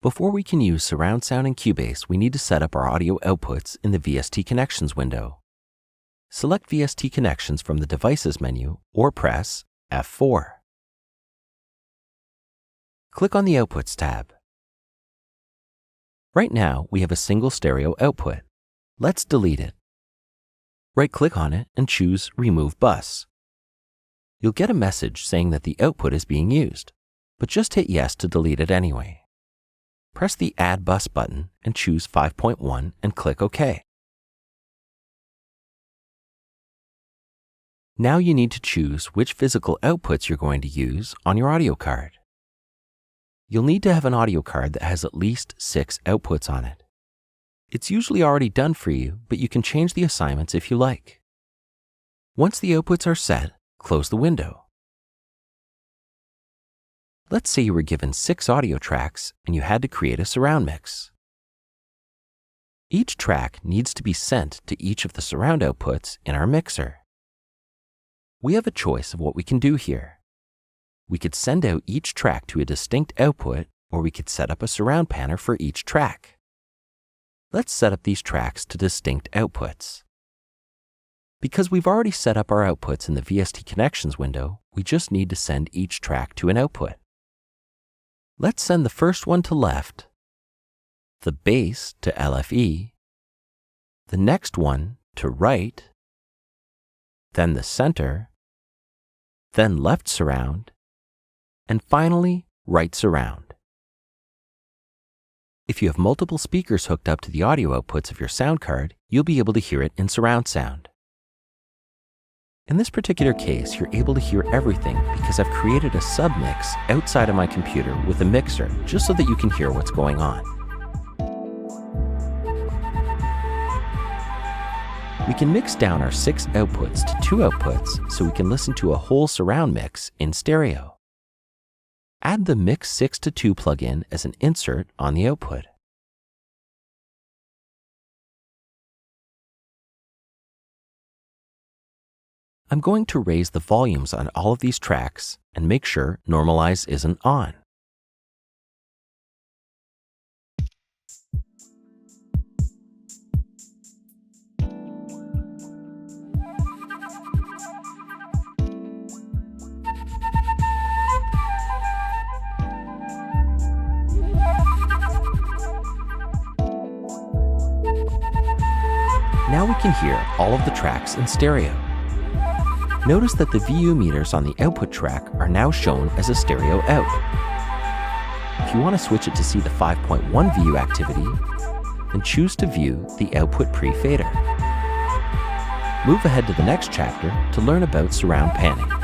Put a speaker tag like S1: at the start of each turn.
S1: Before we can use surround sound in Cubase, we need to set up our audio outputs in the VST Connections window. Select VST Connections from the Devices menu or press F4. Click on the Outputs tab. Right now, we have a single stereo output. Let's delete it. Right-click on it and choose Remove Bus. You'll get a message saying that the output is being used, but just hit Yes to delete it anyway. Press the Add Bus button and choose 5.1 and click OK. Now you need to choose which physical outputs you're going to use on your audio card. You'll need to have an audio card that has at least 6 outputs on it. It's usually already done for you, but you can change the assignments if you like. Once the outputs are set, close the window. Let's say you were given 6 audio tracks and you had to create a surround mix. Each track needs to be sent to each of the surround outputs in our mixer. We have a choice of what we can do here. We could send out each track to a distinct output, or we could set up a surround panner for each track. Let's set up these tracks to distinct outputs. Because we've already set up our outputs in the VST Connections window, we just need to send each track to an output. Let's send the first one to left, the bass to LFE, the next one to right, then the center, then left surround, and finally right surround. If you have multiple speakers hooked up to the audio outputs of your sound card, you'll be able to hear it in surround sound. In this particular case, you're able to hear everything because I've created a submix outside of my computer with a mixer just so that you can hear what's going on. We can mix down our 6 outputs to 2 outputs so we can listen to a whole surround mix in stereo. Add the Mix 6 to 2 plugin as an insert on the output. I'm going to raise the volumes on all of these tracks and make sure Normalize isn't on. Now we can hear all of the tracks in stereo. Notice that the VU meters on the output track are now shown as a stereo out. If you want to switch it to see the 5.1 VU activity, then choose to view the output pre-fader. Move ahead to the next chapter to learn about surround panning.